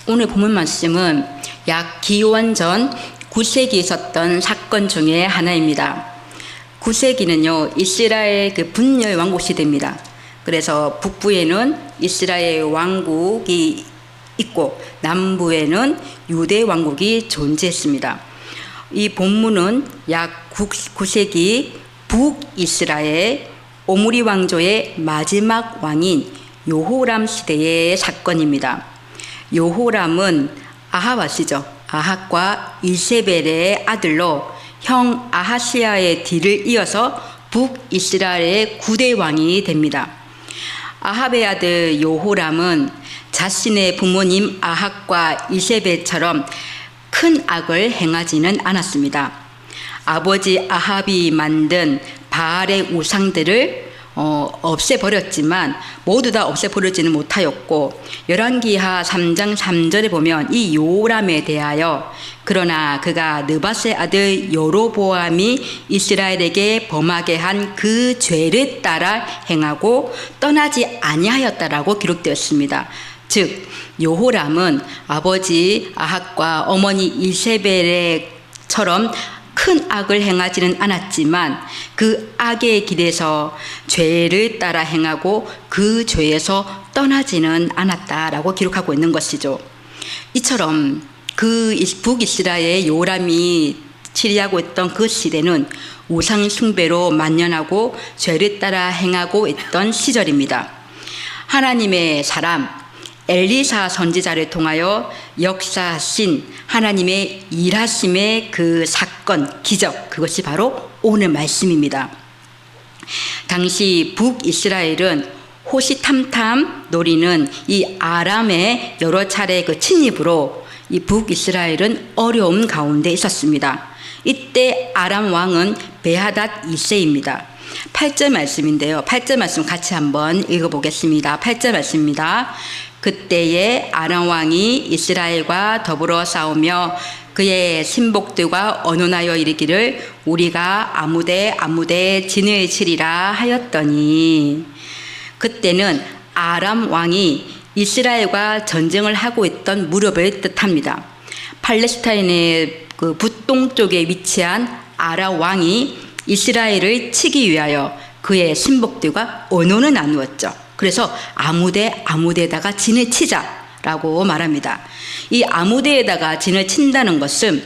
오늘 본문 말씀은 약 기원 전 9세기에 있었던 사건 중에 하나입니다. 9세기는요, 이스라엘 분열 왕국 시대입니다. 그래서 북부에는 이스라엘 왕국이 있고 남부에는 유대 왕국이 존재했습니다. 이 본문은 약 9세기 북이스라엘 오므리 왕조의 마지막 왕인 여호람 시대의 사건입니다. 여호람은 아합 아시죠? 아합과 이세벨의 아들로 형 아하시아의 뒤를 이어서 북이스라엘의 9대 왕이 됩니다. 아합의 아들 여호람은 자신의 부모님 아합과 이세벨처럼 큰 악을 행하지는 않았습니다. 아버지 아합이 만든 바알의 우상들을 없애버렸지만 모두 다 없애버리지는 못하였고, 열왕기하 3장 3절에 보면 이 여호람에 대하여 그러나 그가 느밧의 아들 여로보암이 이스라엘에게 범하게 한 그 죄를 따라 행하고 떠나지 아니하였다라고 기록되었습니다. 즉 여호람은 아버지 아합과 어머니 이세벨처럼 큰 악을 행하지는 않았지만 그 악의 길에서 죄를 따라 행하고 그 죄에서 떠나지는 않았다라고 기록하고 있는 것이죠. 이처럼 그 북이스라엘 여호람이 치리하고 있던 그 시대는 우상 숭배로 만연하고 죄를 따라 행하고 있던 시절입니다. 하나님의 사람 엘리사 선지자를 통하여 역사하신 하나님의 일하심의 그 사건, 기적, 그것이 바로 오늘 말씀입니다. 당시 북이스라엘은 호시탐탐 노리는 이 아람의 여러 차례 그 침입으로 이 북이스라엘은 어려움 가운데 있었습니다. 이때 아람 왕은 베하닷 2세입니다. 8절 말씀인데요. 8절 말씀 같이 한번 읽어보겠습니다. 8절 말씀입니다. 그때에 아람 왕이 이스라엘과 더불어 싸우며 그의 신복들과 언언하여 이르기를 우리가 아무데 진을 치리라 하였더니, 그때는 아람 왕이 이스라엘과 전쟁을 하고 있던 무렵을 뜻합니다. 팔레스타인의 그 북동쪽에 위치한 아람 왕이 이스라엘을 치기 위하여 그의 신복들과 언언을 나누었죠. 그래서 아무데에다가 진을 치자라고 말합니다. 이 아무데에다가 진을 친다는 것은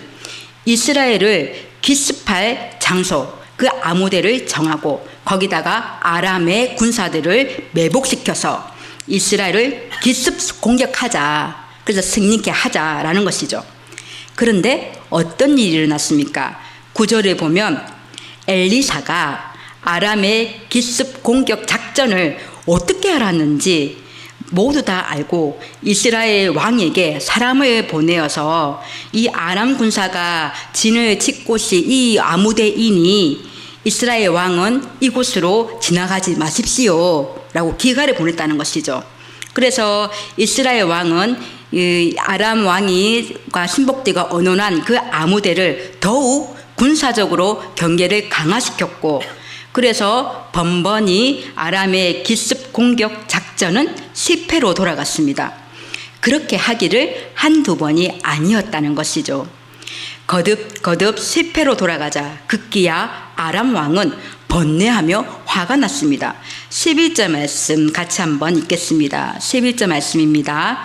이스라엘을 기습할 장소, 그 아무데를 정하고 거기다가 아람의 군사들을 매복시켜서 이스라엘을 기습 공격하자, 그래서 승리케 하자라는 것이죠. 그런데 어떤 일이 일어났습니까? 9절에 보면 엘리사가 아람의 기습 공격 작전을 어떻게 알았는지 모두 다 알고 이스라엘 왕에게 사람을 보내어서 이 아람 군사가 진을 칠 곳이 이 아무데이니 이스라엘 왕은 이곳으로 지나가지 마십시오 라고 기가를 보냈다는 것이죠. 그래서 이스라엘 왕은 이 아람 왕과 신복들과 언언한 그 아무데를 더욱 군사적으로 경계를 강화시켰고, 그래서 번번이 아람의 기습 공격 작전은 실패로 돌아갔습니다. 그렇게 하기를 한두 번이 아니었다는 것이죠. 거듭 실패로 돌아가자 급기야 아람 왕은 번뇌하며 화가 났습니다. 11절 말씀 같이 한번 읽겠습니다. 11절 말씀입니다.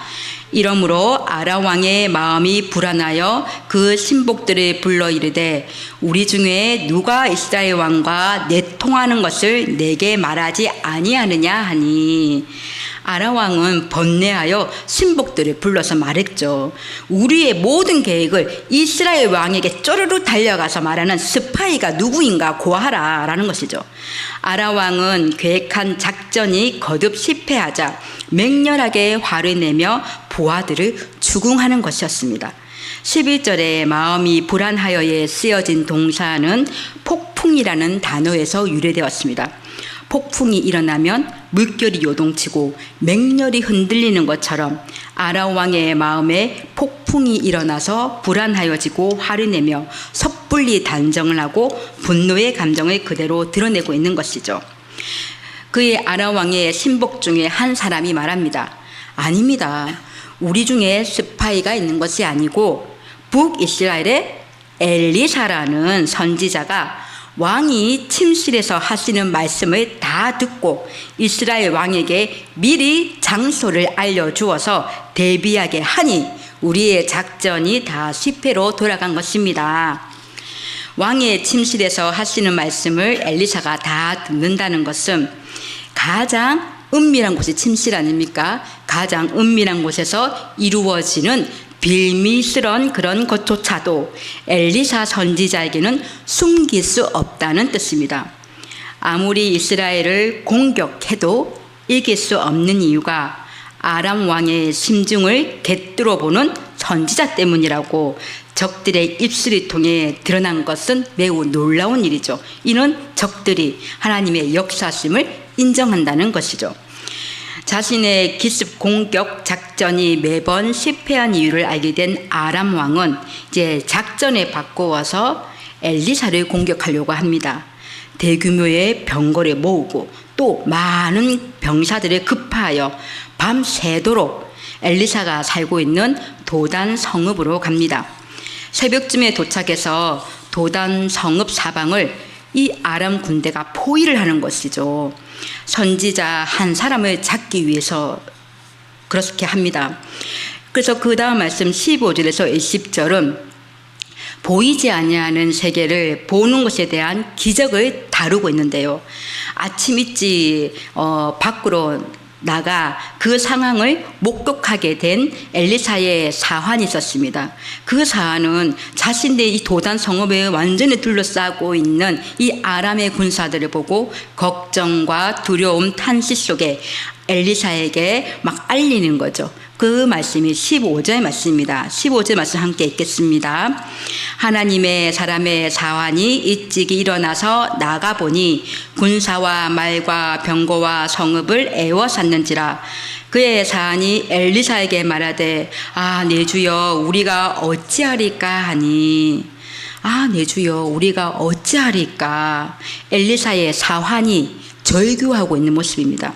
이러므로 아람 왕의 마음이 불안하여 그 신복들을 불러 이르되 우리 중에 누가 이스라엘 왕과 내통하는 것을 내게 말하지 아니하느냐 하니, 아람 왕은 번뇌하여 신복들을 불러서 말했죠. 우리의 모든 계획을 이스라엘 왕에게 쪼르르 달려가서 말하는 스파이가 누구인가 고하라 라는 것이죠. 아람 왕은 계획한 작전이 거듭 실패하자 맹렬하게 화를 내며 부하들을 추궁하는 것이었습니다. 11절에 마음이 불안하여에 쓰여진 동사는 폭풍이라는 단어에서 유래되었습니다. 폭풍이 일어나면 물결이 요동치고 맹렬히 흔들리는 것처럼 아람 왕의 마음에 폭풍이 일어나서 불안하여지고 화를 내며 섣불리 단정을 하고 분노의 감정을 그대로 드러내고 있는 것이죠. 그의 아람 왕의 신복 중에 한 사람이 말합니다. 아닙니다. 우리 중에 스파이가 있는 것이 아니고 북이스라엘의 엘리사라는 선지자가 왕이 침실에서 하시는 말씀을 다 듣고 이스라엘 왕에게 미리 장소를 알려주어서 대비하게 하니 우리의 작전이 다 실패로 돌아간 것입니다. 왕의 침실에서 하시는 말씀을 엘리사가 다 듣는다는 것은 가장 은밀한 곳이 침실 아닙니까? 가장 은밀한 곳에서 이루어지는 빌미스런 그런 것조차도 엘리사 선지자에게는 숨길 수 없다는 뜻입니다. 아무리 이스라엘을 공격해도 이길 수 없는 이유가 아람 왕의 심중을 꿰뚫어 보는 선지자 때문이라고 적들의 입술을 통해 드러난 것은 매우 놀라운 일이죠. 이는 적들이 하나님의 역사심을 인정한다는 것이죠. 자신의 기습 공격 작전이 매번 실패한 이유를 알게 된 아람 왕은 이제 작전에 바꾸어서 엘리사를 공격하려고 합니다. 대규모의 병거를 모으고 또 많은 병사들을 급파하여 밤새도록 엘리사가 살고 있는 도단 성읍으로 갑니다. 새벽쯤에 도착해서 도단 성읍 사방을 이 아람 군대가 포위를 하는 것이죠. 선지자 한 사람을 잡기 위해서 그렇게 합니다. 그래서 그 다음 말씀 15절에서 20절은 보이지 아니하는 세계를 보는 것에 대한 기적을 다루고 있는데요. 아침 일찍 밖으로 나가 그 상황을 목격하게 된 엘리사의 사환이 있었습니다. 그 사환은 자신의 이 도단 성읍에 완전히 둘러싸고 있는 이 아람의 군사들을 보고 걱정과 두려움, 탄식 속에 엘리사에게 막 알리는 거죠. 그 말씀이 15절 말씀입니다. 15절 말씀 함께 읽겠습니다. 하나님의 사람의 사환이 일찍이 일어나서 나가보니 군사와 말과 병거와 성읍을 애워쌌는지라. 그의 사환이 엘리사에게 말하되 내 주여 우리가 어찌하리까 하니 내 주여 우리가 어찌하리까. 엘리사의 사환이 절규하고 있는 모습입니다.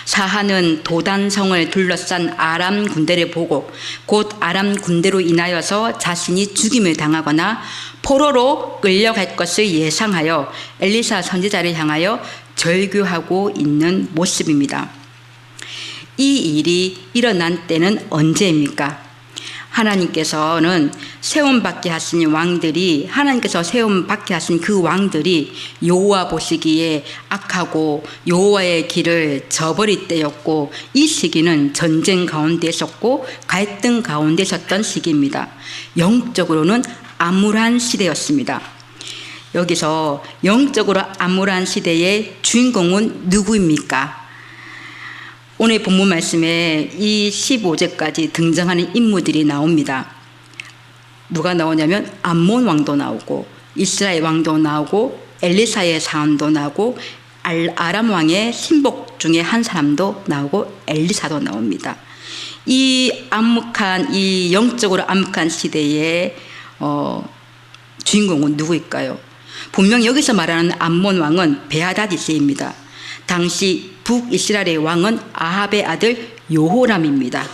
사한은 도단성을 둘러싼 아람 군대를 보고 곧 아람 군대로 인하여서 자신이 죽임을 당하거나 포로로 끌려갈 것을 예상하여 엘리사 선지자를 향하여 절규하고 있는 모습입니다. 이 일이 일어난 때는 언제입니까? 하나님께서는 세움받게 하신 왕들이 하나님께서 세움받게 하신 그 왕들이 여호와 보시기에 악하고 여호와의 길을 저버릴 때였고 이 시기는 전쟁 가운데 있었고 갈등 가운데 있었던 시기입니다. 영적으로는 암울한 시대였습니다. 여기서 영적으로 암울한 시대의 주인공은 누구입니까? 오늘 본문 말씀에 이 15절까지 등장하는 인물들이 나옵니다. 누가 나오냐면 암몬 왕도 나오고 이스라엘 왕도 나오고 엘리사의 사원도 나오고 아람 왕의 신복 중에 한 사람도 나오고 엘리사도 나옵니다. 이 암흑한 이 영적으로 암흑한 시대의 주인공은 누구일까요? 분명 여기서 말하는 암몬 왕은 베하닷이세입니다. 당시 북이스라엘의 왕은 아합의 아들 요호람입니다.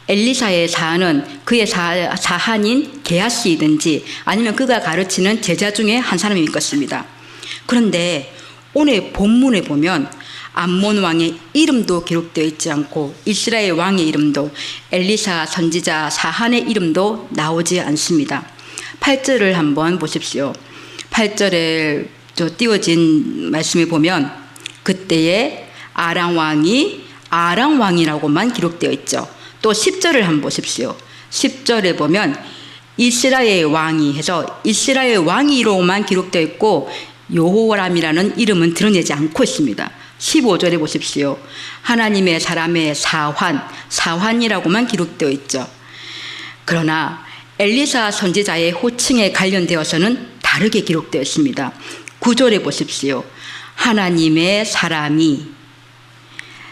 엘리사의 사한은 그의 사한인 게하시이든지 아니면 그가 가르치는 제자 중에 한 사람일 것입니다. 그런데 오늘 본문에 보면 암몬 왕의 이름도 기록되어 있지 않고 이스라엘 왕의 이름도 엘리사 선지자 사한의 이름도 나오지 않습니다. 8절을 한번 보십시오. 8절에 띄워진 말씀을 보면 그때에 아람 왕이 아람 왕이라고만 기록되어 있죠. 또 10절을 한번 보십시오. 10절에 보면 이스라엘 왕이 해서 이스라엘 왕이로만 기록되어 있고 여호람이라는 이름은 드러내지 않고 있습니다. 15절에 보십시오. 하나님의 사람의 사환이라고만 기록되어 있죠. 그러나 엘리사 선지자의 호칭에 관련되어서는 다르게 기록되어 있습니다. 9절에 보십시오. 하나님의 사람이.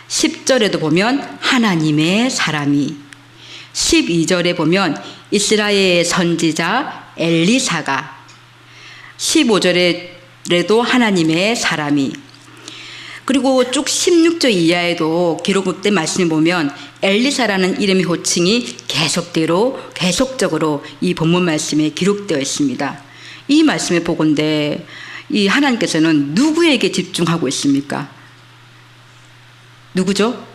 10절에도 보면 하나님의 사람이. 12절에 보면 이스라엘 선지자 엘리사가. 15절에도 하나님의 사람이. 그리고 쭉 16절 이하에도 기록된 말씀을 보면 엘리사라는 이름의 호칭이 계속적으로 이 본문 말씀에 기록되어 있습니다. 이 말씀의 보건대 이 하나님께서는 누구에게 집중하고 있습니까? 누구죠?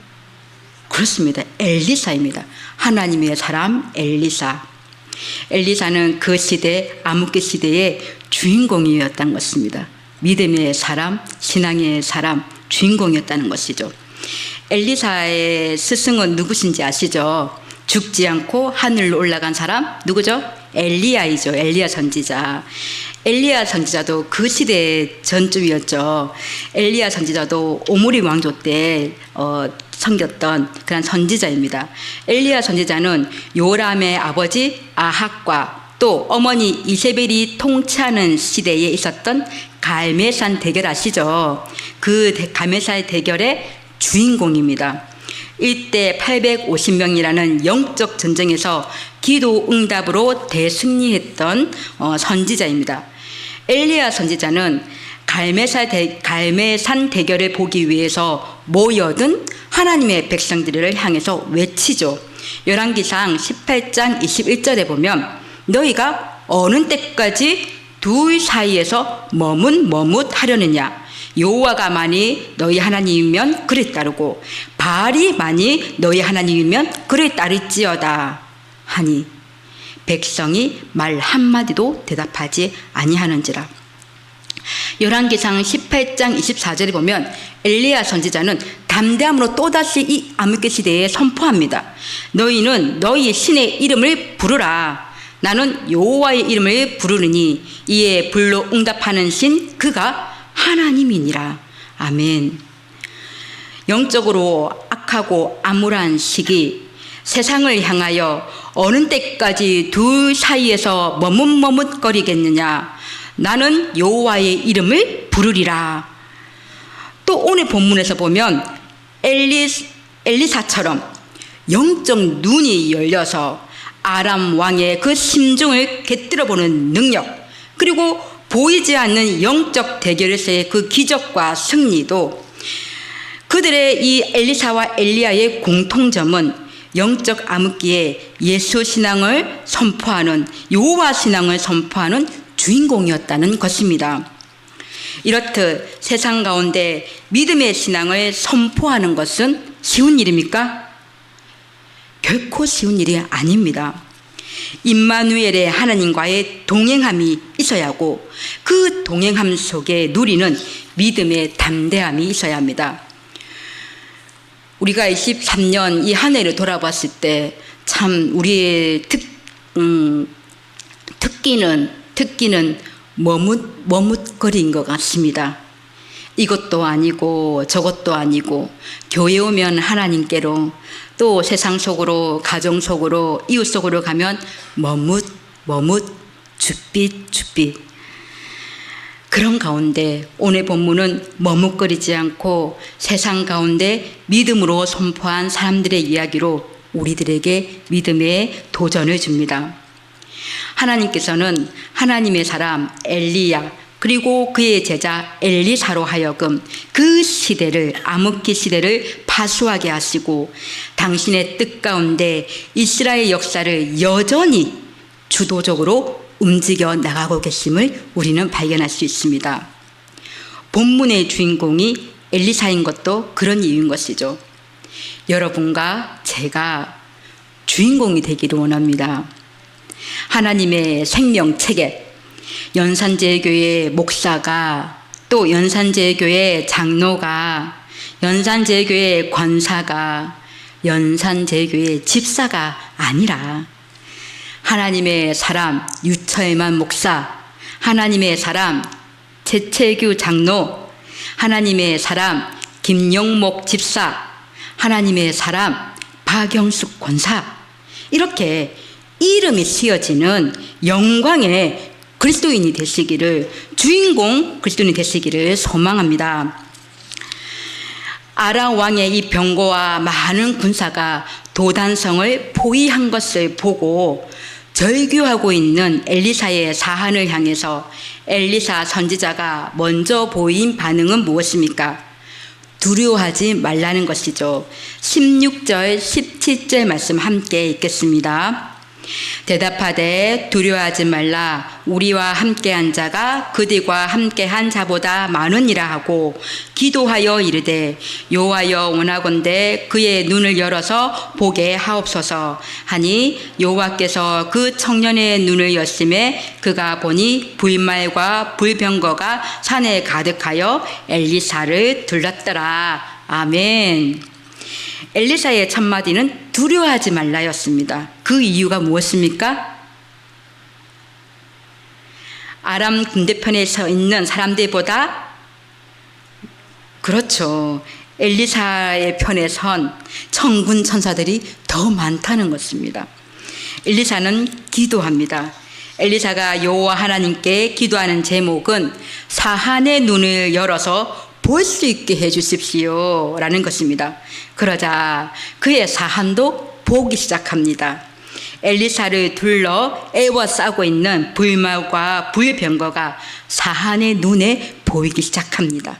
그렇습니다. 엘리사입니다. 하나님의 사람 엘리사. 엘리사는 그 시대, 암흑기 시대의 주인공이었다는 것입니다. 믿음의 사람, 신앙의 사람, 주인공이었다는 것이죠. 엘리사의 스승은 누구신지 아시죠? 죽지 않고 하늘로 올라간 사람 누구죠? 엘리야이죠. 엘리야 선지자. 엘리야 선지자도 그 시대의 전쯤이었죠. 엘리야 선지자도 오므리 왕조 때 섬겼던 그런 선지자입니다. 엘리야 선지자는 요람의 아버지 아합과 또 어머니 이세벨이 통치하는 시대에 있었던 갈멜산 대결 아시죠? 그 갈멜산 대결의 주인공입니다. 이때 850명이라는 영적 전쟁에서 기도 응답으로 대승리했던 선지자입니다. 엘리야 선지자는 갈멜산 대결을 보기 위해서 모여든 하나님의 백성들을 향해서 외치죠. 열왕기상 18장 21절에 보면 너희가 어느 때까지 둘 사이에서 머뭇하려느냐. 여호와가 만이 너희 하나님이면 그를 따르고 바알이 만이 너희 하나님이면 그를 따를지어다 하니 백성이 말 한마디도 대답하지 아니하는지라. 열왕기상 18장 24절에 보면 엘리야 선지자는 담대함으로 또다시 이 암흑기 시대에 선포합니다. 너희는 너희 신의 이름을 부르라. 나는 여호와의 이름을 부르느니 이에 불로 응답하는 신 그가 하나님이니라. 아멘. 영적으로 악하고 암울한 시기, 세상을 향하여 어느 때까지 둘 사이에서 머뭇거리겠느냐. 나는 여호와의 이름을 부르리라. 또 오늘 본문에서 보면 엘리사처럼 영적 눈이 열려서 아람 왕의 그 심중을 꿰뚫어보는 능력, 그리고 보이지 않는 영적 대결에서의 그 기적과 승리도 그들의 이 엘리사와 엘리야의 공통점은 영적 암흑기에 예수 신앙을 선포하는, 여호와 신앙을 선포하는 주인공이었다는 것입니다. 이렇듯 세상 가운데 믿음의 신앙을 선포하는 것은 쉬운 일입니까? 결코 쉬운 일이 아닙니다. 임마누엘의 하나님과의 동행함이 있어야 하고 그 동행함 속에 누리는 믿음의 담대함이 있어야 합니다. 우리가 23년 이 한 해를 돌아봤을 때 참 우리의 특기는 머뭇거린 것 같습니다. 이것도 아니고 저것도 아니고 교회 오면 하나님께로, 또 세상 속으로, 가정 속으로, 이웃 속으로 가면 주빛. 그런 가운데 오늘 본문은 머뭇거리지 않고 세상 가운데 믿음으로 선포한 사람들의 이야기로 우리들에게 믿음의 도전을 줍니다. 하나님께서는 하나님의 사람 엘리야 그리고 그의 제자 엘리사로 하여금 그 시대를, 암흑기 시대를 파수하게 하시고 당신의 뜻 가운데 이스라엘 역사를 여전히 주도적으로 움직여 나가고 계심을 우리는 발견할 수 있습니다. 본문의 주인공이 엘리사인 것도 그런 이유인 것이죠. 여러분과 제가 주인공이 되기를 원합니다. 하나님의 생명책에 연산제일교회 목사가, 또 연산제일교회 장로가, 연산제일교회 권사가, 연산제일교회 집사가 아니라 하나님의 사람 유철만 목사, 하나님의 사람 최채규 장로, 하나님의 사람 김영목 집사, 하나님의 사람 박영숙 권사, 이렇게 이름이 쓰여지는 영광의 그리스도인이 되시기를, 주인공 그리스도인이 되시기를 소망합니다. 아람 왕의 이 병거와 많은 군사가 도단성을 포위한 것을 보고 절규하고 있는 엘리사의 사한을 향해서 엘리사 선지자가 먼저 보인 반응은 무엇입니까? 두려워하지 말라는 것이죠. 16절, 17절 말씀 함께 읽겠습니다. 대답하되 두려워하지 말라. 우리와 함께한 자가 그들과 함께한 자보다 많으니라 하고 기도하여 이르되 여호와여 원하건대 그의 눈을 열어서 보게 하옵소서 하니 여호와께서 그 청년의 눈을 여심에 그가 보니 불말과 불병거가 산에 가득하여 엘리사를 둘렀더라. 아멘. 엘리사의 첫마디는 두려워하지 말라였습니다. 그 이유가 무엇입니까? 아람 군대편에 서 있는 사람들보다, 그렇죠, 엘리사의 편에 선 천군 천사들이 더 많다는 것입니다. 엘리사는 기도합니다. 엘리사가 여호와 하나님께 기도하는 제목은 사한의 눈을 열어서 볼 수 있게 해주십시오 라는 것입니다. 그러자 그의 사한도 보기 시작합니다. 엘리사를 둘러 에워싸고 있는 불말과 불병거가 사한의 눈에 보이기 시작합니다.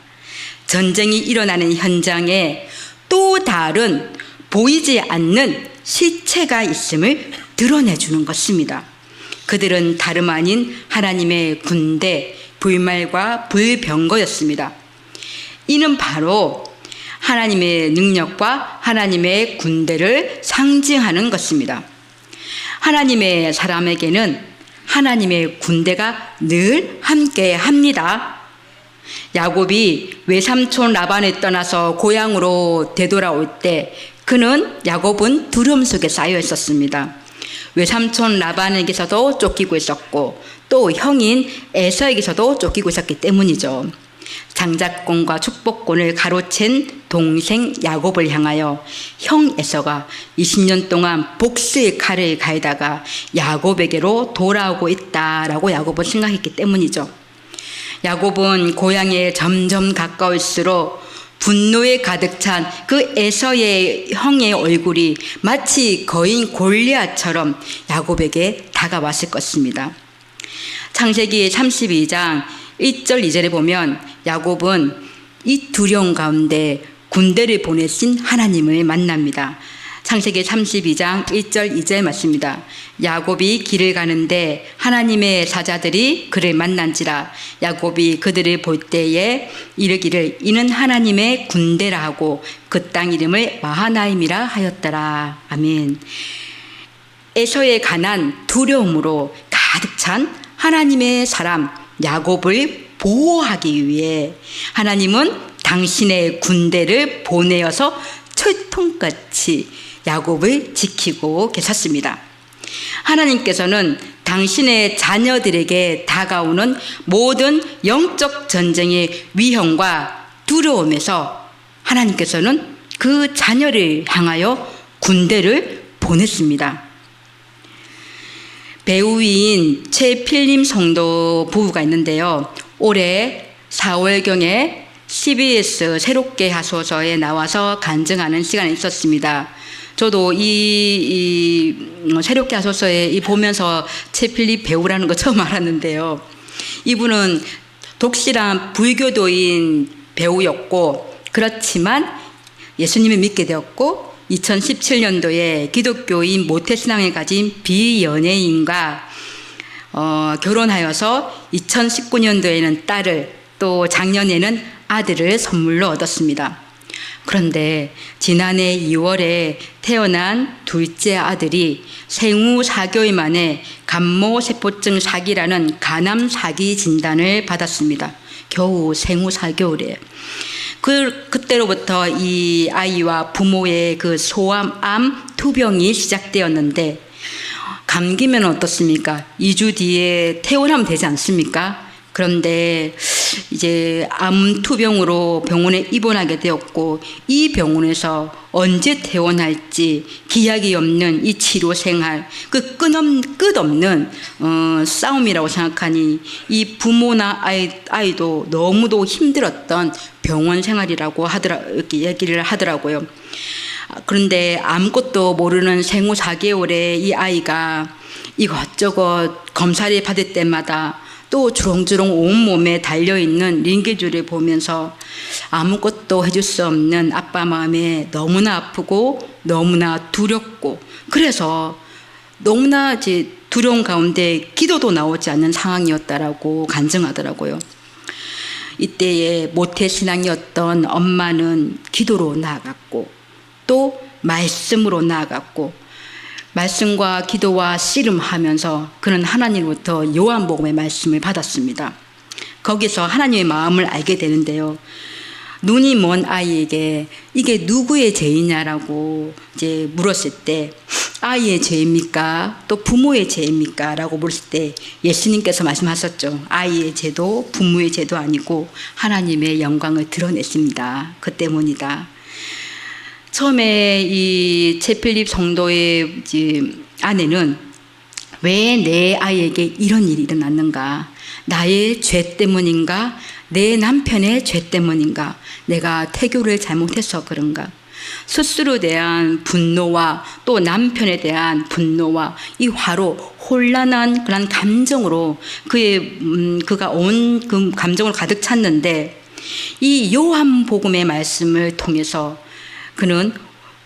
전쟁이 일어나는 현장에 또 다른 보이지 않는 시체가 있음을 드러내주는 것입니다. 그들은 다름 아닌 하나님의 군대 불말과 불병거였습니다. 이는 바로 하나님의 능력과 하나님의 군대를 상징하는 것입니다. 하나님의 사람에게는 하나님의 군대가 늘 함께 합니다. 야곱이 외삼촌 라반을 떠나서 고향으로 되돌아올 때 야곱은 두려움 속에 쌓여 있었습니다. 외삼촌 라반에게서도 쫓기고 있었고 또 형인 에서에게서도 쫓기고 있었기 때문이죠. 장자권과 축복권을 가로챈 동생 야곱을 향하여 형 에서가 20년 동안 복수의 칼을 갈다가 야곱에게로 돌아오고 있다라고 야곱은 생각했기 때문이죠. 야곱은 고향에 점점 가까울수록 분노에 가득 찬 그 에서의 형의 얼굴이 마치 거인 골리앗처럼 야곱에게 다가왔을 것입니다. 창세기 32장 1절 2절에 보면 야곱은 이 두려움 가운데 군대를 보내신 하나님을 만납니다. 창세기 32장 1절 2절 말씀입니다. 야곱이 길을 가는데 하나님의 사자들이 그를 만난지라. 야곱이 그들을 볼 때에 이르기를 이는 하나님의 군대라 하고 그 땅 이름을 마하나임이라 하였더라. 아멘. 에서에 관한 두려움으로 가득 찬 하나님의 사람 야곱을 보호하기 위해 하나님은 당신의 군대를 보내어서 철통같이 야곱을 지키고 계셨습니다. 하나님께서는 당신의 자녀들에게 다가오는 모든 영적 전쟁의 위험과 두려움에서 하나님께서는 그 자녀를 향하여 군대를 보냈습니다. 배우인 최필림 성도 부부가 있는데요. 올해 4월경에 CBS 새롭게 하소서에 나와서 간증하는 시간이 있었습니다. 저도 이 새롭게 하소서에 보면서 최필립 배우라는 거 처음 알았는데요. 이분은 독실한 불교도인 배우였고, 그렇지만 예수님을 믿게 되었고 2017년도에 기독교인 모태신앙을 가진 비연예인과 결혼하여서 2019년도에는 딸을, 또 작년에는 아들을 선물로 얻었습니다. 그런데 지난해 2월에 태어난 둘째 아들이 생후 4개월 만에 간모세포증 사기라는 간암 사기 진단을 받았습니다. 겨우 생후 4개월에. 그때로부터 이 아이와 부모의 그 소아암 투병이 시작되었는데, 감기면 어떻습니까? 2주 뒤에 퇴원하면 되지 않습니까? 그런데 이제 암 투병으로 병원에 입원하게 되었고, 이 병원에서 언제 퇴원할지 기약이 없는 이 치료 생활, 그 끝없는 싸움이라고 생각하니 이 부모나 아이도 너무도 힘들었던 병원 생활이라고 이렇게 얘기를 하더라고요. 그런데 아무것도 모르는 생후 4개월의 이 아이가 이것저것 검사를 받을 때마다 또 주렁주렁 온몸에 달려있는 링겔줄을 보면서 아무것도 해줄 수 없는 아빠 마음에 너무나 아프고 너무나 두렵고, 그래서 너무나 이제 두려운 가운데 기도도 나오지 않는 상황이었다라고 간증하더라고요. 이때에 모태신앙이었던 엄마는 기도로 나아갔고 또 말씀으로 나아갔고, 말씀과 기도와 씨름하면서 그는 하나님으로부터 요한복음의 말씀을 받았습니다. 거기서 하나님의 마음을 알게 되는데요. 눈이 먼 아이에게 이게 누구의 죄이냐라고 이제 물었을 때, 아이의 죄입니까? 또 부모의 죄입니까? 라고 물었을 때 예수님께서 말씀하셨죠. 아이의 죄도 부모의 죄도 아니고 하나님의 영광을 드러냈습니다. 그 때문이다. 처음에 이 최필립 성도의 아내는 왜 내 아이에게 이런 일이 일어났는가? 나의 죄 때문인가? 내 남편의 죄 때문인가? 내가 태교를 잘못해서 그런가? 스스로에 대한 분노와 또 남편에 대한 분노와 이 화로 혼란한 그런 감정으로 그가 온 그 감정을 가득 찼는데, 이 요한복음의 말씀을 통해서 그는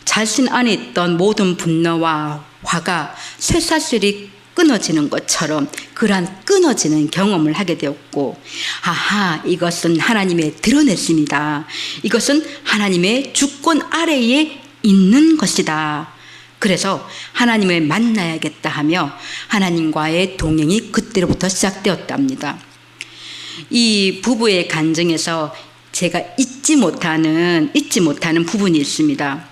자신 안에 있던 모든 분노와 화가 쇠사슬이 끊어지는 것처럼 그러한 끊어지는 경험을 하게 되었고, 아하, 이것은 하나님의 드러냈습니다. 이것은 하나님의 주권 아래에 있는 것이다. 그래서 하나님을 만나야겠다 하며 하나님과의 동행이 그때로부터 시작되었답니다. 이 부부의 간증에서 제가 잊지 못하는 부분이 있습니다.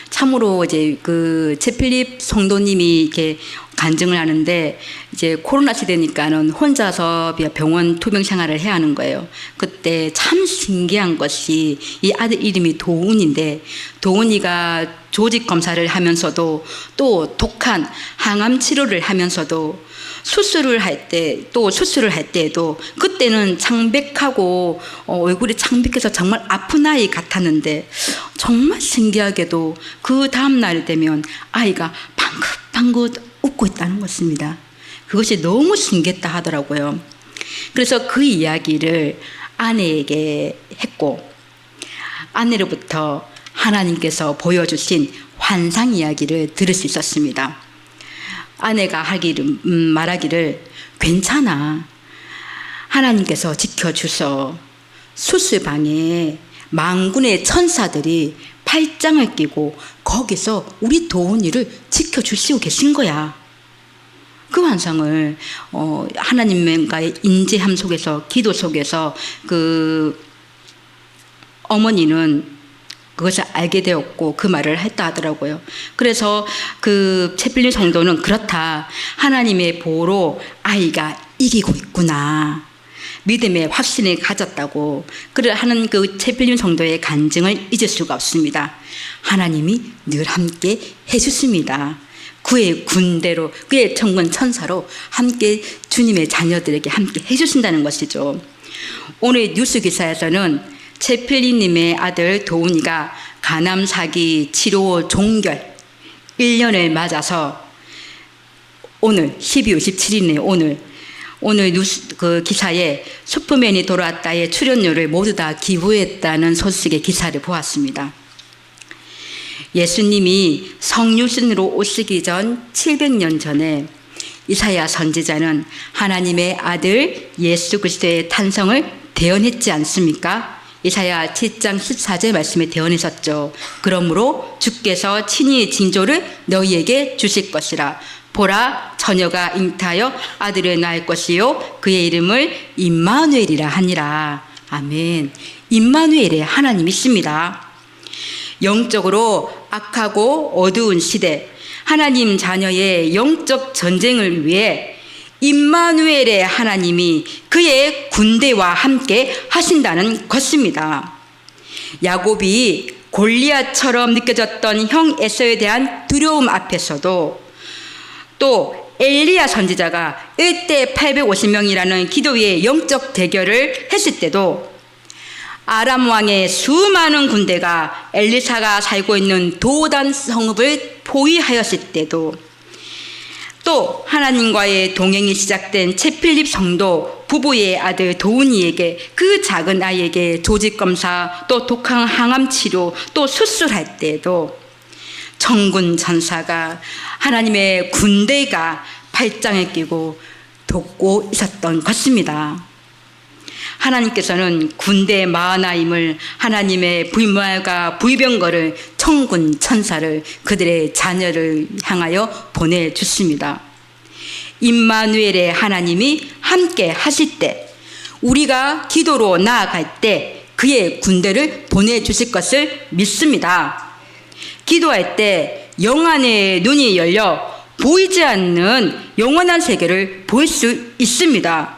참으로 이제 그 최필립 성도님이 이렇게 간증을 하는데, 이제 코로나 시대니까는 혼자서 병원 투병 생활을 해야 하는 거예요. 그때 참 신기한 것이, 이 아들 이름이 도훈인데, 도훈이가 조직 검사를 하면서도 또 독한 항암 치료를 하면서도 수술을 할 때에도 그때는 창백하고 얼굴이 창백해서 정말 아픈 아이 같았는데, 정말 신기하게도 그 다음 날 되면 아이가 방긋방긋 웃고 있다는 것입니다. 그것이 너무 신기했다 하더라고요. 그래서 그 이야기를 아내에게 했고, 아내로부터 하나님께서 보여주신 환상 이야기를 들을 수 있었습니다. 아내가 말하기를, 괜찮아, 하나님께서 지켜주셔. 수술방에 만군의 천사들이 팔짱을 끼고 거기서 우리 도훈이를 지켜주시고 계신 거야. 그 환상을 하나님과의 인지함 속에서, 기도 속에서 그 어머니는 그것을 알게 되었고 그 말을 했다 하더라고요. 그래서 그 최필립 성도는 그렇다, 하나님의 보호로 아이가 이기고 있구나, 믿음의 확신을 가졌다고 그래 하는 그 최필립 성도의 간증을 잊을 수가 없습니다. 하나님이 늘 함께 해주십니다. 그의 군대로, 그의 천군 천사로 함께 주님의 자녀들에게 함께 해주신다는 것이죠. 오늘 뉴스 기사에서는 최필립님의 아들 도훈이가 간암 사기 치료 종결 1년을 맞아서 오늘 12월 17일이네요. 오늘 뉴스 그 기사에 슈퍼맨이 돌아왔다의 출연료를 모두 다 기부했다는 소식의 기사를 보았습니다. 예수님이 성육신으로 오시기 전 700년 전에 이사야 선지자는 하나님의 아들 예수 그리스도의 탄생을 대언했지 않습니까? 이사야 7장 14절 말씀에 대언하셨죠. 그러므로 주께서 친히 징조를 너희에게 주실 것이라. 보라, 처녀가 잉타하여 아들을 낳을 것이요 그의 이름을 임마누엘이라 하니라. 아멘. 임마누엘의 하나님이십니다. 영적으로 악하고 어두운 시대, 하나님 자녀의 영적 전쟁을 위해 임마누엘의 하나님이 그의 군대와 함께 하신다는 것입니다. 야곱이 골리앗처럼 느껴졌던 형 에서에 대한 두려움 앞에서도, 또 엘리야 선지자가 1대 850명이라는 기도의 영적 대결을 했을 때도, 아람 왕의 수많은 군대가 엘리사가 살고 있는 도단 성읍을 포위하였을 때도, 또 하나님과의 동행이 시작된 채필립 성도 부부의 아들 도훈이에게, 그 작은 아이에게 조직검사, 또 독한 항암치료, 또 수술할 때도 천군 천사가, 하나님의 군대가 팔짱에 끼고 돕고 있었던 것입니다. 하나님께서는 군대 마하나임을, 하나님의 불말과 불병거를, 천군 천사를 그들의 자녀를 향하여 보내주십니다. 임마누엘의 하나님이 함께 하실 때, 우리가 기도로 나아갈 때 그의 군대를 보내주실 것을 믿습니다. 기도할 때 영안의 눈이 열려 보이지 않는 영원한 세계를 볼 수 있습니다.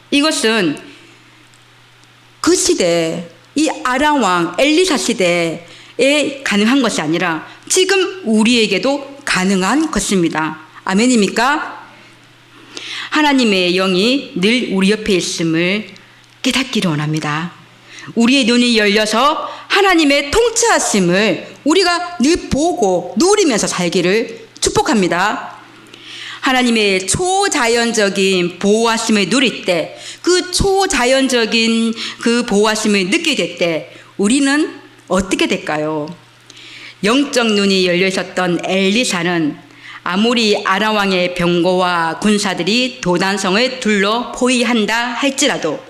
이것은 그 시대, 이 아람 왕 엘리사 시대에 가능한 것이 아니라 지금 우리에게도 가능한 것입니다. 아멘입니까? 하나님의 영이 늘 우리 옆에 있음을 깨닫기를 원합니다. 우리의 눈이 열려서 하나님의 통치하심을 우리가 늘 보고 누리면서 살기를 축복합니다. 하나님의 초자연적인 보호하심을 누릴 때, 그 초자연적인 그 보호하심을 느끼게 될 때 우리는 어떻게 될까요? 영적 눈이 열려 있었던 엘리사는 아무리 아람 왕의 병거와 군사들이 도단성을 둘러 포위한다 할지라도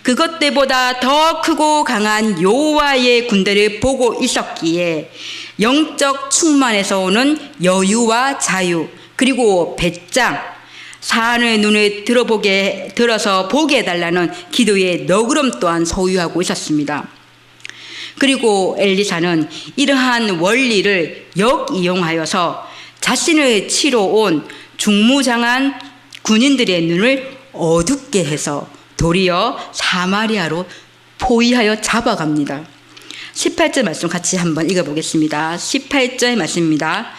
그것들보다 더 크고 강한 여호와의 군대를 보고 있었기에 영적 충만에서 오는 여유와 자유, 그리고 배짱, 사안의 눈을 들어서 보게 해달라는 기도의 너그럼 또한 소유하고 있었습니다. 그리고 엘리사는 이러한 원리를 역이용하여서 자신을 치러 온 중무장한 군인들의 눈을 어둡게 해서 도리어 사마리아로 포위하여 잡아갑니다. 18절 말씀 같이 한번 읽어보겠습니다. 18절 말씀입니다.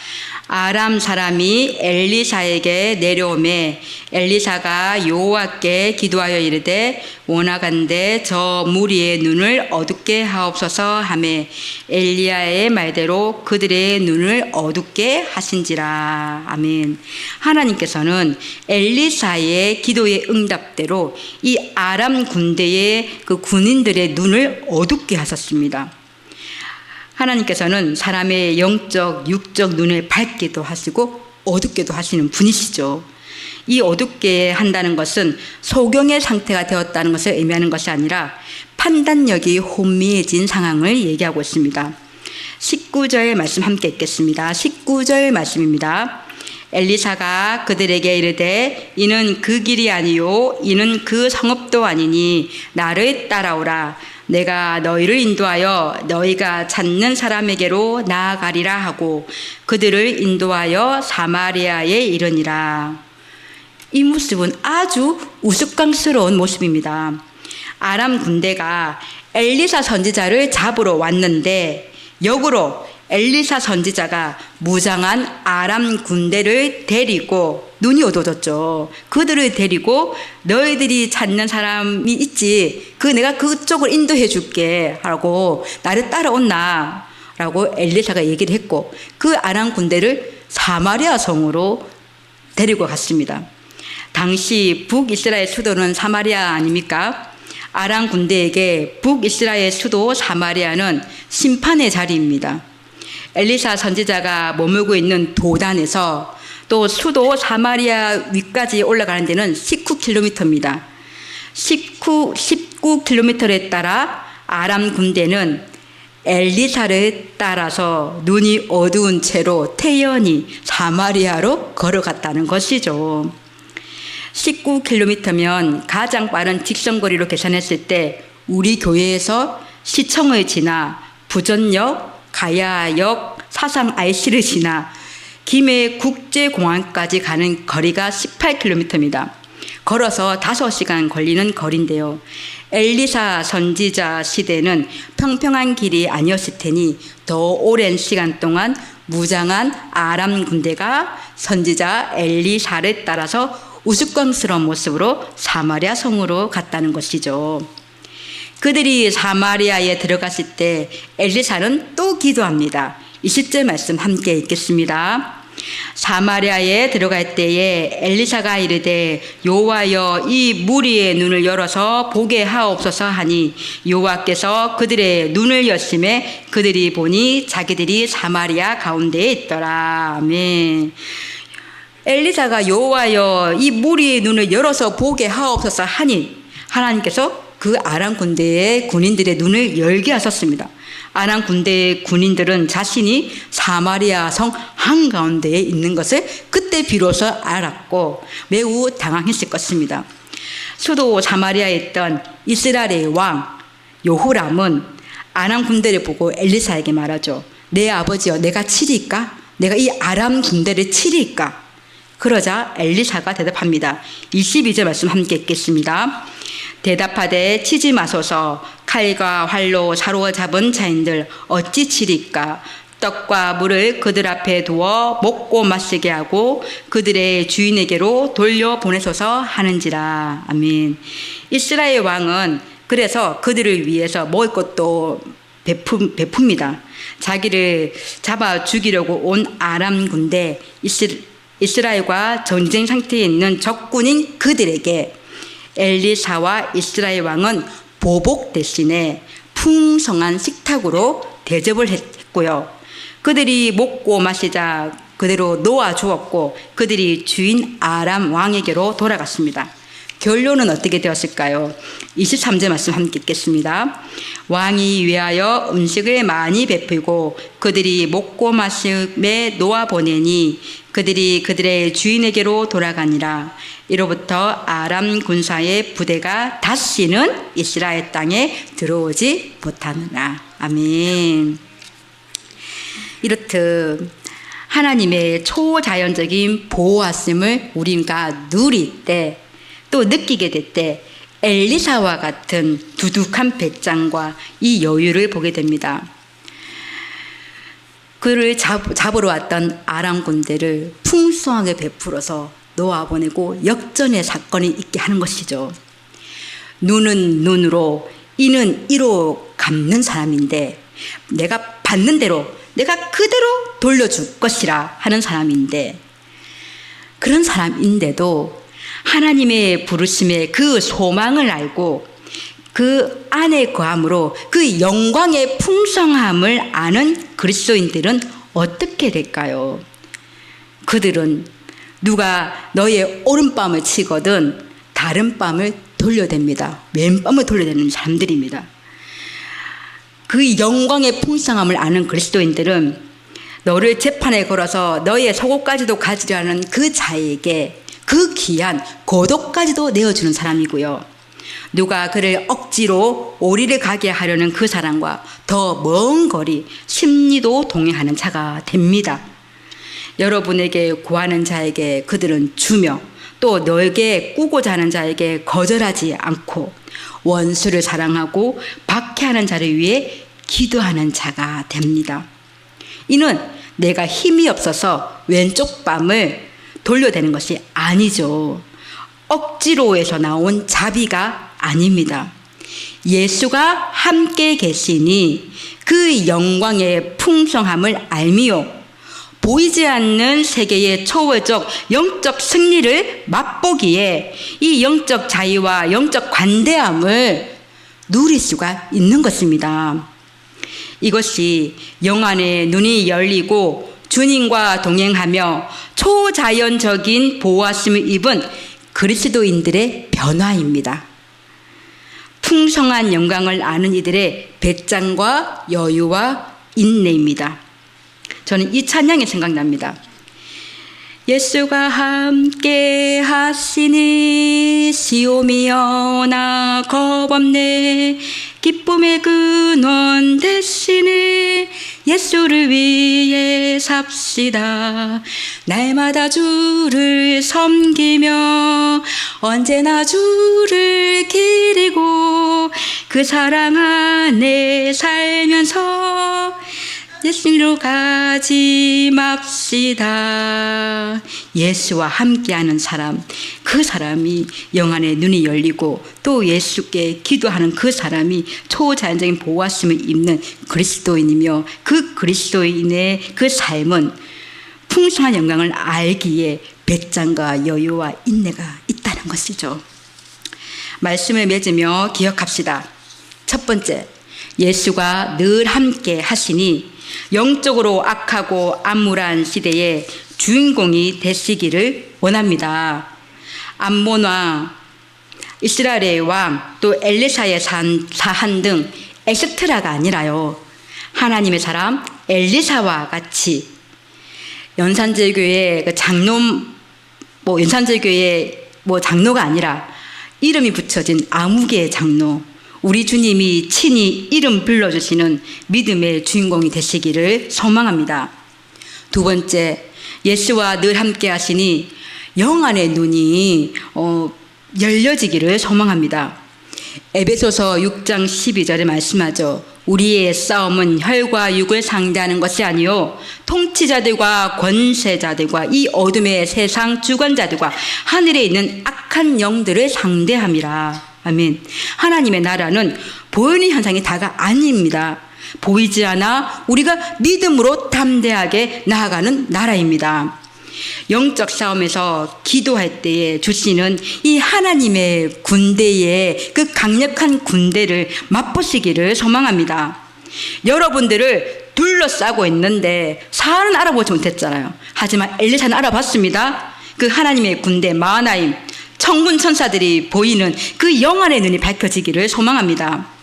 아람 사람이 엘리사에게 내려오매 엘리사가 여호와께 기도하여 이르되 원하간대 저 무리의 눈을 어둡게 하옵소서 하매 엘리야의 말대로 그들의 눈을 어둡게 하신지라. 아멘. 하나님께서는 엘리사의 기도의 응답대로 이 아람 군대의 그 군인들의 눈을 어둡게 하셨습니다. 하나님께서는 사람의 영적, 육적 눈을 밝기도 하시고 어둡게도 하시는 분이시죠. 이 어둡게 한다는 것은 소경의 상태가 되었다는 것을 의미하는 것이 아니라 판단력이 혼미해진 상황을 얘기하고 있습니다. 19절 말씀 함께 읽겠습니다. 19절 말씀입니다. 엘리사가 그들에게 이르되 이는 그 길이 아니요 이는 그 성읍도 아니니 나를 따라오라. 내가 너희를 인도하여 너희가 찾는 사람에게로 나아가리라 하고 그들을 인도하여 사마리아에 이르니라. 이 모습은 아주 우스꽝스러운 모습입니다. 아람 군대가 엘리사 선지자를 잡으러 왔는데 역으로 엘리사 선지자가 무장한 아람 군대를 데리고, 눈이 어두워졌죠. 그들을 데리고 너희들이 찾는 사람이 있지, 내가 그쪽을 인도해 줄게 하고 나를 따라온나 라고 엘리사가 얘기를 했고 그 아람 군대를 사마리아 성으로 데리고 갔습니다. 당시 북이스라엘 수도는 사마리아 아닙니까? 아람 군대에게 북이스라엘 수도 사마리아는 심판의 자리입니다. 엘리사 선지자가 머물고 있는 도단에서 또 수도 사마리아 위까지 올라가는 데는 19km입니다. 19km에 따라 아람 군대는 엘리사를 따라서 눈이 어두운 채로 태연히 사마리아로 걸어갔다는 것이죠. 19km면 가장 빠른 직선거리로 계산했을 때 우리 교회에서 시청을 지나 부전역, 가야역, 사상 IC를 지나 김해 국제공항까지 가는 거리가 18km입니다. 걸어서 5시간 걸리는 거리인데요. 엘리사 선지자 시대는 평평한 길이 아니었을 테니 더 오랜 시간 동안 무장한 아람 군대가 선지자 엘리사를 따라서 우스꽝스러운 모습으로 사마리아 성으로 갔다는 것이죠. 그들이 사마리아에 들어갔을 때 엘리사는 또 기도합니다. 20절 말씀 함께 읽겠습니다. 사마리아에 들어갈 때에 엘리사가 이르되 여호와여 이 무리의 눈을 열어서 보게 하옵소서 하니 여호와께서 그들의 눈을 여심에 그들이 보니 자기들이 사마리아 가운데에 있더라. 아멘. 엘리사가 여호와여 이 무리의 눈을 열어서 보게 하옵소서 하니 하나님께서 그 아람 군대의 군인들의 눈을 열게 하셨습니다. 아람 군대의 군인들은 자신이 사마리아 성 한가운데에 있는 것을 그때 비로소 알았고 매우 당황했을 것입니다. 수도 사마리아에 있던 이스라엘의 왕 여호람은 아람 군대를 보고 엘리사에게 말하죠. 내 아버지여 내가 치리까? 내가 이 아람 군대를 치리까? 그러자 엘리사가 대답합니다. 22절 말씀 함께 읽겠습니다. 대답하되 치지 마소서. 칼과 활로 사로잡은 자인들 어찌 치리까? 떡과 물을 그들 앞에 두어 먹고 마시게 하고 그들의 주인에게로 돌려보내소서 하는지라. 아멘. 이스라엘 왕은 그래서 그들을 위해서 먹을 것도 베풉니다. 자기를 잡아 죽이려고 온 아람 군대 이스라엘과 전쟁 상태에 있는 적군인 그들에게 엘리사와 이스라엘 왕은 보복 대신에 풍성한 식탁으로 대접을 했고요. 그들이 먹고 마시자 그대로 놓아주었고 그들이 주인 아람 왕에게로 돌아갔습니다. 결론은 어떻게 되었을까요? 23절 말씀 함께 읽겠습니다. 왕이 위하여 음식을 많이 베풀고 그들이 먹고 마심에 놓아보내니 그들이 그들의 주인에게로 돌아가니라. 이로부터 아람 군사의 부대가 다시는 이스라엘 땅에 들어오지 못하느라. 아멘. 이렇듯 하나님의 초자연적인 보호하심을 우리가 누릴 때 또 느끼게 될 때 엘리사와 같은 두둑한 배짱과 이 여유를 보게 됩니다. 그를 잡으러 왔던 아람 군대를 풍성하게 베풀어서 놓아보내고 역전의 사건이 있게 하는 것이죠. 눈은 눈으로 이는 이로 갚는 사람인데 내가 받는 대로 내가 그대로 돌려줄 것이라 하는 사람인데 그런 사람인데도 하나님의 부르심의 그 소망을 알고 그 안에 거함으로 그 영광의 풍성함을 아는 그리스도인들은 어떻게 될까요? 그들은 누가 너의 오른뺨을 치거든 다른 뺨을 돌려댑니다. 왼뺨을 돌려대는 사람들입니다. 그 영광의 풍성함을 아는 그리스도인들은 너를 재판에 걸어서 너의 속옷까지도 가지려 하는 그 자에게 그 귀한 고독까지도 내어주는 사람이고요. 누가 그를 억지로 오리를 가게 하려는 그 사람과 더 먼 거리 심리도 동행하는 자가 됩니다. 여러분에게 구하는 자에게 그들은 주며 또 너에게 꾸고자 하는 자에게 거절하지 않고 원수를 사랑하고 박해하는 자를 위해 기도하는 자가 됩니다. 이는 내가 힘이 없어서 왼쪽 뺨을 돌려대는 것이 아니죠. 억지로에서 나온 자비가 아닙니다. 예수가 함께 계시니 그 영광의 풍성함을 알미요 보이지 않는 세계의 초월적 영적 승리를 맛보기에 이 영적 자유와 영적 관대함을 누릴 수가 있는 것입니다. 이것이 영안의 눈이 열리고 주님과 동행하며 초자연적인 보호하심을 입은 그리스도인들의 변화입니다. 풍성한 영광을 아는 이들의 배짱과 여유와 인내입니다. 저는 이 찬양이 생각납니다. 예수가 함께 하시니 시험이여 나 겁없네 기쁨의 근원 되시네 예수를 위해 삽시다 날마다 주를 섬기며 언제나 주를 기리고 그 사랑 안에 살면서 예수로 가지 맙시다. 예수와 함께하는 사람, 그 사람이 영안의 눈이 열리고 또 예수께 기도하는 그 사람이 초자연적인 보호하심을 입는 그리스도인이며 그 그리스도인의 그 삶은 풍성한 영광을 알기에 배짱과 여유와 인내가 있다는 것이죠. 말씀을 맺으며 기억합시다. 첫 번째, 예수가 늘 함께 하시니 영적으로 악하고 암울한 시대에 주인공이 되시기를 원합니다. 암몬 왕, 이스라엘의 왕, 또 엘리사의 사한 등 엑스트라가 아니라요, 하나님의 사람 엘리사와 같이 연산제교회 장로, 연산제교회 장로가 아니라 이름이 붙여진 아무개의 장로, 우리 주님이 친히 이름 불러주시는 믿음의 주인공이 되시기를 소망합니다. 두 번째, 예수와 늘 함께 하시니 영안의 눈이 열려지기를 소망합니다. 에베소서 6장 12절에 말씀하죠. 우리의 싸움은 혈과 육을 상대하는 것이 아니요 통치자들과 권세자들과 이 어둠의 세상 주관자들과 하늘에 있는 악한 영들을 상대함이라. 아멘. 하나님의 나라는 보이는 현상이 다가 아닙니다. 보이지 않아 우리가 믿음으로 담대하게 나아가는 나라입니다. 영적 싸움에서 기도할 때에 주시는 이 하나님의 군대의 그 강력한 군대를 맛보시기를 소망합니다. 여러분들을 둘러싸고 있는데 사울은 알아보지 못했잖아요. 하지만 엘리사는 알아봤습니다. 그 하나님의 군대 마하나임 천군 천사들이 보이는 그 영안의 눈이 밝혀지기를 소망합니다.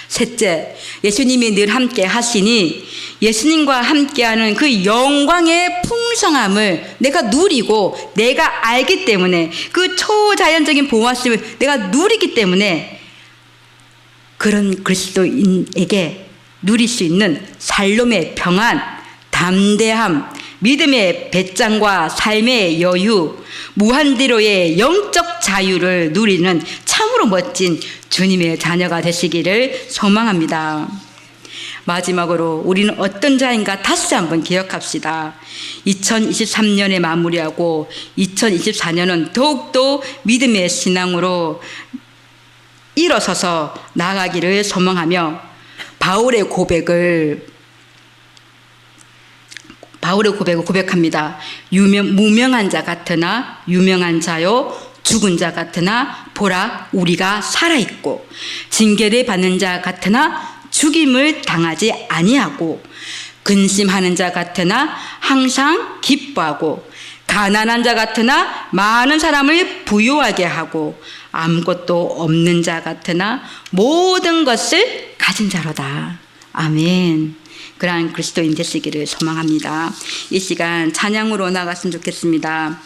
셋째, 예수님이 늘 함께 하시니 예수님과 함께하는 그 영광의 풍성함을 내가 누리고 내가 알기 때문에 그 초자연적인 보호하심을 내가 누리기 때문에 그런 그리스도인에게 누릴 수 있는 살롬의 평안, 담대함, 믿음의 배짱과 삶의 여유, 무한대로의 영적 자유를 누리는 참으로 멋진 주님의 자녀가 되시기를 소망합니다. 마지막으로 우리는 어떤 자인가 다시 한번 기억합시다. 2023년에 마무리하고 2024년은 더욱더 믿음의 신앙으로 일어서서 나아가기를 소망하며 바울의 고백을 고백합니다. 무명한 자 같으나 유명한 자요, 죽은 자 같으나 보라 우리가 살아있고, 징계를 받는 자 같으나 죽임을 당하지 아니하고, 근심하는 자 같으나 항상 기뻐하고, 가난한 자 같으나 많은 사람을 부유하게 하고, 아무것도 없는 자 같으나 모든 것을 가진 자로다. 아멘. 그러한 그리스도인 되시기를 소망합니다. 이 시간 찬양으로 나갔으면 좋겠습니다.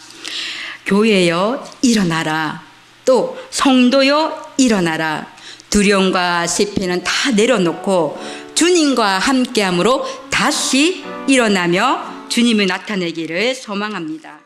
교회여 일어나라. 또 성도여 일어나라. 두려움과 시편은 다 내려놓고 주님과 함께함으로 다시 일어나며 주님을 나타내기를 소망합니다.